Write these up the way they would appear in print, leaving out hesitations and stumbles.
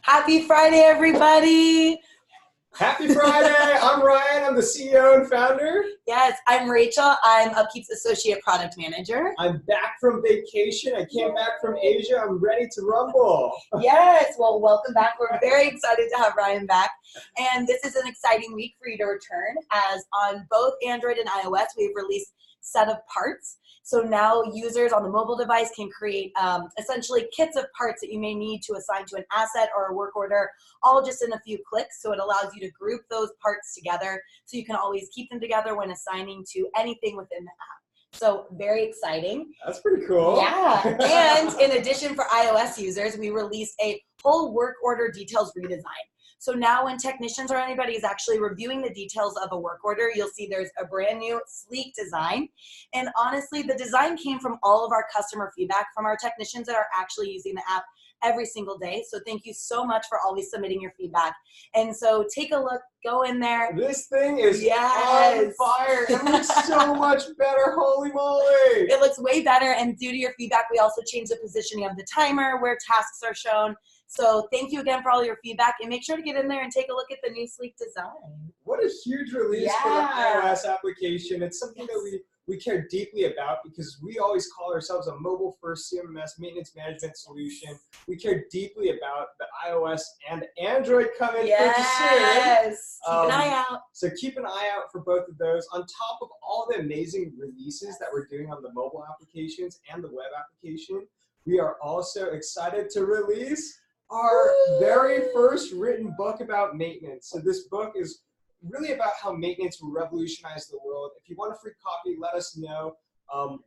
Happy Friday, everybody. Happy Friday. I'm Ryan. I'm the CEO and founder. Yes, I'm Rachel. I'm UpKeep's Associate Product Manager. I'm back from vacation. I came back from Asia. I'm ready to rumble. Yes, well, welcome back. We're very excited to have Ryan back. And this is an exciting week for you to return, as on both Android and iOS, we've released set of parts. So now users on the mobile device can create essentially kits of parts that you may need to assign to an asset or a work order, all just in a few clicks. So it allows you to group those parts together so you can always keep them together when assigning to anything within the app. So very exciting. That's pretty cool. Yeah, and in addition for iOS users, we released a whole work order details redesign. So now when technicians or anybody is actually reviewing the details of a work order, you'll see there's a brand new sleek design. And honestly, the design came from all of our customer feedback from our technicians that are actually using the app every single day. So thank you so much for always submitting your feedback. And so take a look, go in there. This thing is on fire. It looks so much better. Holy moly. It looks way better. And due to your feedback, we also changed the positioning of the timer where tasks are shown. So thank you again for all your feedback, and make sure to get in there and take a look at the new sleek design. What a huge release for the iOS application. It's something that we care deeply about because we always call ourselves a mobile-first CMMS maintenance management solution. We care deeply about the iOS and Android coming pretty soon. Yes, keep an eye out. So keep an eye out for both of those. On top of all the amazing releases that we're doing on the mobile applications and the web application, we are also excited to release our very first written book about maintenance. So this book is really about how maintenance will revolutionize the world. If you want a free copy, let us know.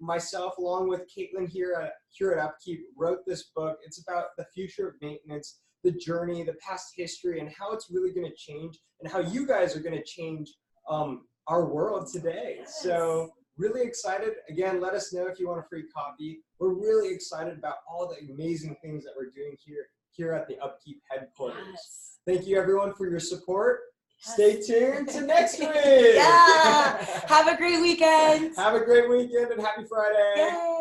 Myself, along with Caitlin here at UpKeep, wrote this book. It's about the future of maintenance, the journey, the past history, and how it's really going to change, and how you guys are going to change our world today. Yes. So really excited. Again, let us know if you want a free copy. We're really excited about all the amazing things that we're doing here at the UpKeep headquarters. Yes. Thank you everyone for your support. Yes. Stay tuned to next week. Yeah. Have a great weekend. Have a great weekend and happy Friday. Yay.